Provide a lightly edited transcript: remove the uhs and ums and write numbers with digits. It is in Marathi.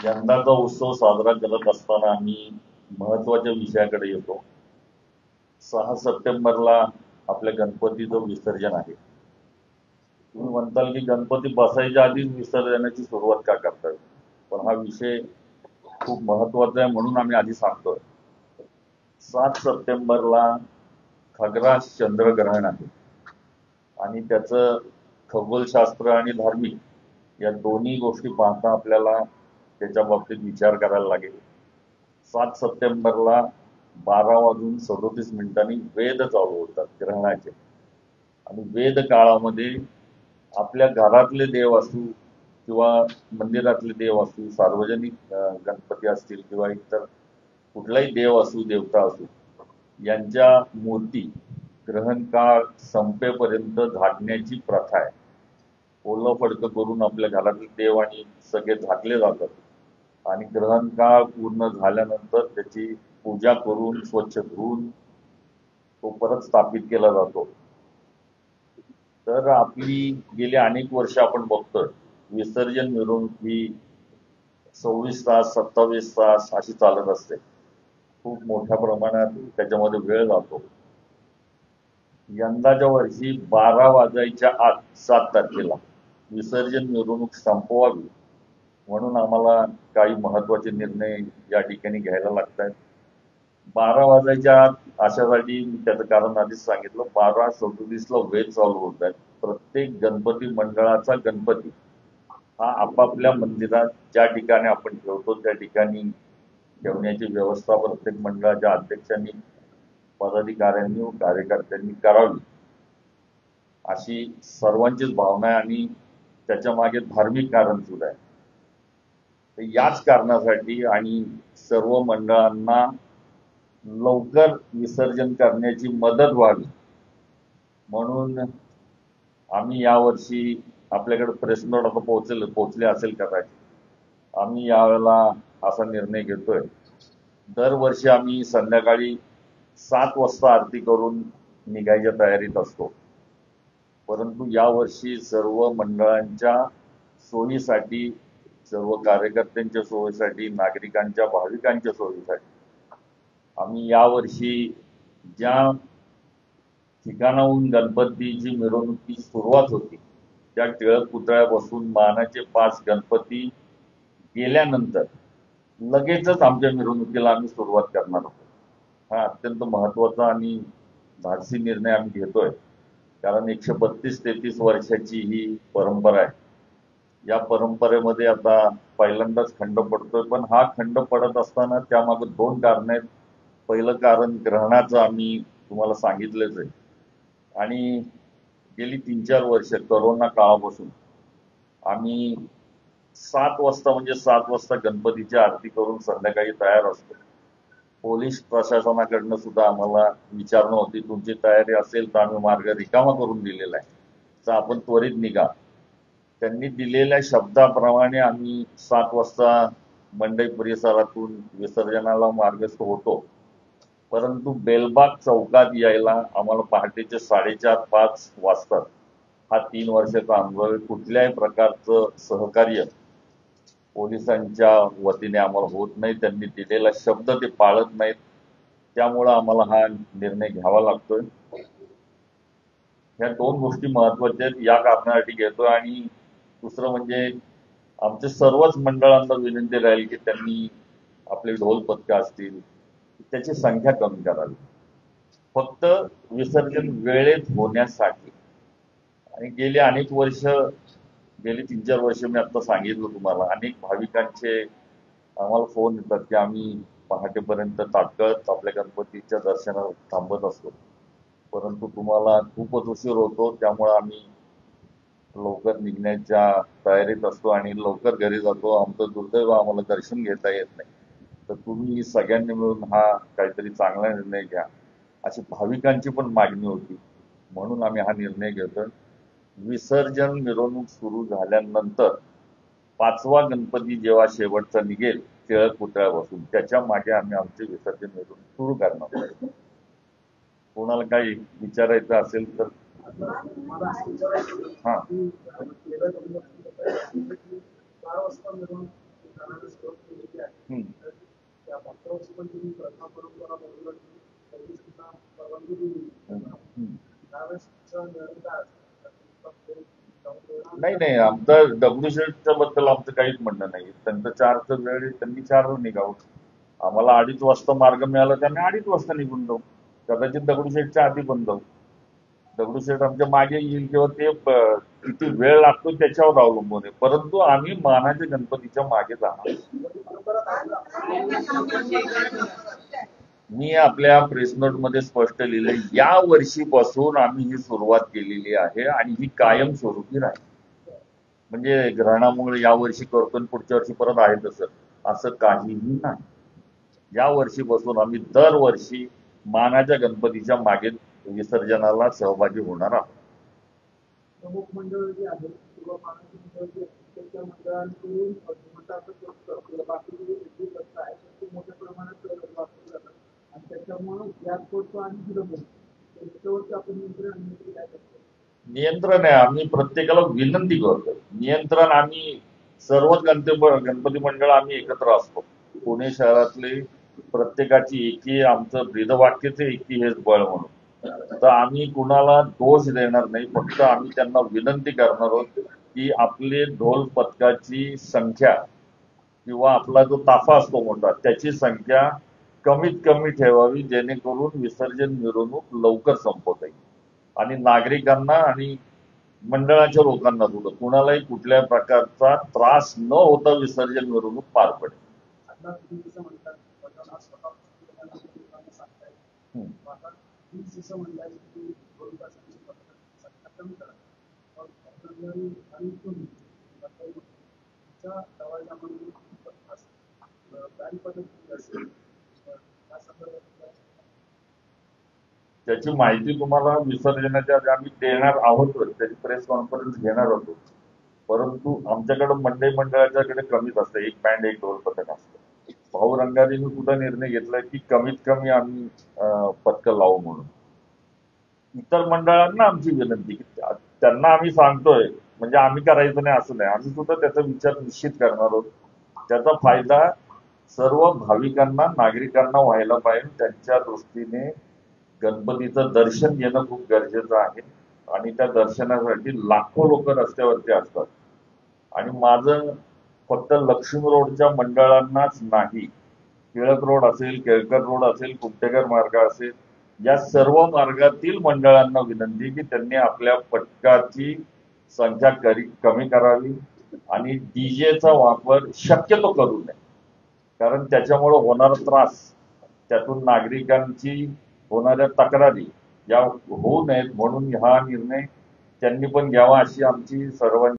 यंदाचा उत्सव साजरा करत असताना आम्ही महत्वाच्या विषयाकडे येतो. 6 सप्टेंबरला आपल्या गणपतीचं विसर्जन आहे. तुम्ही म्हणताल की गणपती बसायच्या आधीच विसर्जनाची सुरुवात का करताय? पण हा विषय खूप महत्वाचा आहे म्हणून आम्ही आधी सांगतोय. 7 सप्टेंबरला खग्रास चंद्रग्रहण आहे आणि त्याचं खगोलशास्त्र आणि धार्मिक या दोन्ही गोष्टी पाहता आपल्याला त्याच्या बाबतीत विचार करायला लागेल. 7 सप्टेंबरला 12 वाजून 37 मिनिटांनी वेद चालू होतात ग्रहणाचे. आणि वेद काळामध्ये आपल्या घरातले देव असू किंवा मंदिरातले देव असू, सार्वजनिक गणपती असतील किंवा इतर कुठलाही देव असू, देवता असू, यांच्या मूर्ती ग्रहण काळ संपेपर्यंत झाकण्याची प्रथा आहे. ओलं फडकं करून आपल्या घरातले देव आणि सगळे झाकले जातात आणि ग्रहण काळ पूर्ण झाल्यानंतर त्याची पूजा करून स्वच्छ धुवून तो परत स्थापित केला जातो. तर आपली गेली अनेक वर्ष आपण बघतोय विसर्जन मिरवणूक ही 26 तास 27 तास अशी चालत असते. खूप मोठ्या प्रमाणात त्याच्यामध्ये वेळ जातो. यंदाच्या वर्षी 12 वाजायच्या आत 7 तारखेला विसर्जन मिरवणूक संपवावी म्हणून आम्हाला काही महत्वाचे निर्णय या ठिकाणी घ्यायला लागत आहेत. 12 वाजायच्या आत अशासाठी त्याचं कारण आधीच सांगितलं. 12:37ला वेध चालू होत आहेत. प्रत्येक गणपती मंडळाचा गणपती हा आपापल्या मंदिरात ज्या ठिकाणी आपण ठेवतो त्या ठिकाणी ठेवण्याची व्यवस्था प्रत्येक मंडळाच्या अध्यक्षांनी, पदाधिकाऱ्यांनी व कार्यकर्त्यांनी करावी अशी सर्वांचीच भावना आहे आणि त्याच्या मागे धार्मिक कारण सुद्धा आहे. तर याच कारणासाठी आणि सर्व मंडळांना लवकर विसर्जन करण्याची मदत व्हावी म्हणून आम्ही यावर्षी, आपल्याकडे प्रेस नोट आता पोहोचले असेल कदाचित, आम्ही यावेळेला असा निर्णय घेतोय. दरवर्षी आम्ही संध्याकाळी 7 वाजता आरती करून निघायच्या तयारीत असतो. परंतु यावर्षी सर्व मंडळांच्या सोयीसाठी, सर्व कार्यकर्त्यांच्या सोयीसाठी, नागरिकांच्या, भाविकांच्या सोयीसाठी आम्ही यावर्षी ज्या ठिकाणाहून गणपतीची मिरवणुकीची सुरुवात होती त्या टिळक पुतळ्यापासून मानाचे 5 गणपती गेल्यानंतर लगेचच आमच्या मिरवणुकीला आम्ही सुरुवात करणार आहोत. हा अत्यंत महत्वाचा आणि धाडसी निर्णय आम्ही घेतोय. कारण 132-33 वर्षाची ही परंपरा आहे. या परंपरेमध्ये आता पहिल्यांदाच खंड पडतोय, पण हा खंड पडत असताना त्यामागे 2 कारण आहेत. पहिलं कारण ग्रहणाचं आम्ही तुम्हाला सांगितलंच आहे आणि गेली 3-4 वर्ष करोना काळापासून आम्ही 7 वाजता म्हणजे 7 वाजता गणपतीची आरती करून संध्याकाळी तयार असतो. पोलीस प्रशासनाकडनं सुद्धा आम्हाला विचारणं होती, तुमची तयारी असेल तर आम्ही मार्ग रिकामा करून दिलेला आहे, तर आपण त्वरित निघा. त्यांनी दिलेल्या शब्दाप्रमाणे आम्ही 7 वाजता मंडई परिसरातून विसर्जनाला मार्गस्थ होतो. परंतु बेलबाग चौकात यायला आम्हाला पहाटेचे 4:30-5 वाजतात. हा 3 वर्षाचा अनुभव आहे. कुठल्याही प्रकारचं सहकार्य पोलिसांच्या वतीने आम्हाला होत नाही. त्यांनी दिलेला शब्द ते पाळत नाहीत. त्यामुळं आम्हाला हा निर्णय घ्यावा लागतोय. ह्या 2 गोष्टी महत्वाच्या आहेत, या कारणासाठी घेतोय. आणि दुसरं म्हणजे आमच्या सर्वच मंडळांना विनंती राहील की त्यांनी आपले ढोल पथकं असतील त्याची संख्या कमी करावी, फक्त विसर्जन वेळेत होण्यासाठी. आणि गेली अनेक वर्ष, गेली 3-4 वर्ष मी आता सांगितलं तुम्हाला, अनेक भाविकांचे आम्हाला फोन येतात की आम्ही पहाटेपर्यंत ताटकळत आपल्या गणपतीच्या दर्शनाला थांबत असतो, परंतु तुम्हाला खूपच उशीर होतो, त्यामुळे आम्ही लवकर निघण्याच्या तयारीत असतो आणि लवकर घरी जातो. आमचं दुर्दैव, आम्हाला दर्शन घेता येत नाही. तर तुम्ही सगळ्यांनी मिळून हा काहीतरी चांगला निर्णय घ्या अशी भाविकांची पण मागणी होती, म्हणून आम्ही हा निर्णय घेतोय. विसर्जन मिरवणूक सुरू झाल्यानंतर 5वा गणपती जेव्हा शेवटचा निघेल टिळक पुतळ्यापासून, त्याच्या मागे आम्ही आमचे विसर्जन मिरवणूक सुरू करणार आहोत. कोणाला काही विचारायचं असेल तर हा. हम्म. हम्म. नाही नाही, आमचं दगडूशेठच्या बद्दल आमचं काहीच म्हणणं नाही. त्यांचं 4चं वेळ आहे, त्यांनी 4वर निघावं. आम्हाला 2:30 वाजता मार्ग मिळाला, त्यांनी 2:30 वाजता निघून जाऊ. कदाचित दगडूशेठच्या आधी पण जाऊ. दगडूशेठ आमच्या मागे येईल किंवा ते किती वेळ लागतो त्याच्यावर अवलंबून आहे, परंतु आम्ही मानाच्या गणपतीच्या मागे जाणार. मी आपल्या प्रेस नोट मध्ये स्पष्ट लिहिलंय, या वर्षीपासून आम्ही ही सुरुवात केलेली आहे आणि ही कायम स्वरूपी राहील. म्हणजे ग्रहणामुळे या वर्षी करतो आणि पुढच्या वर्षी परत आहे तसं, असं काहीही नाही. या वर्षीपासून आम्ही दरवर्षी मानाच्या गणपतीच्या मागे विसर्जनाला सहभागी होणार आहोत. प्रमुख मंडळ जे आहे किंवा मानाची मंडळ जे आहे त्याच्या मंडळांकडून बाकीचे जे व्यक्ती आहे ते मोठ्या प्रमाणात वापरले जातात आणि त्याच्यामुळे व्याज पडतो आणि विलंब होतो. त्याच्यावरती आपण नियंत्रण काय करतो? नियंत्रण आहे, आम्ही प्रत्येकाला विनंती करतो. नियंत्रण आम्ही सर्वच गणपती मंडळ आम्ही एकत्र असतो. पुणे शहरातले प्रत्येकाची एकी, आमचं ब्रीदवाक्यच एकी हेच बळ म्हणून. तर आम्ही कुणाला दोष देणार नाही, फक्त आम्ही त्यांना विनंती करणार आहोत की आपले ढोल पथकाची संख्या किंवा आपला जो ताफा असतो मोठा त्याची संख्या कमीत कमी ठेवावी, जेणेकरून विसर्जन मिरवणूक लवकर संपवता येईल आणि नागरिकांना आणि मंडळाच्या लोकांना सुद्धा कुणालाही कुठल्या प्रकारचा त्रास न होता विसर्जन मिरवणूक पार पडेल. त्याची माहिती तुम्हाला विसर्जनाच्या आधी आम्ही देणार आहोत, त्याची प्रेस कॉन्फरन्स घेणार होतो. परंतु आमच्याकडे मंडळाच्याकडे कमीच असतं, एक बँड एक ढोल पथक असतं. भाऊ रंगारीने सुद्धा निर्णय घेतलाय की कमीत कमी आम्ही पथकं लावू म्हणून. इतर मंडळांना आमची विनंती की त्यांना आम्ही सांगतोय, म्हणजे आम्ही करायचं नाही असं नाही, आम्ही सुद्धा त्याचा विचार निश्चित करणार आहोत. त्याचा फायदा सर्व भाविकांना, नागरिकांना व्हायला पाहिजे. त्यांच्या दृष्टीने गणपतीचं दर्शन घेणं खूप गरजेचं आहे आणि त्या दर्शनासाठी लाखो लोक रस्त्यावरती असतात. आणि माझं फक्त लक्ष्मी रोडच्या मंडळांनाच नाही, टिळक रोड असेल, केळकर रोड असेल, कुमठेकर मार्ग असेल, या सर्व मार्गातील मंडळांना विनंती की त्यांनी आपल्या पथकाची संख्या कमी करावी आणि डीजेचा वापर शक्यतो करू नये. कारण त्याच्यामुळे होणारा त्रास, त्यातून नागरिकांची होणाऱ्या तक्रारी या होऊ नयेत, म्हणून हा निर्णय त्यांनी पण घ्यावा अशी आमची सर्वांची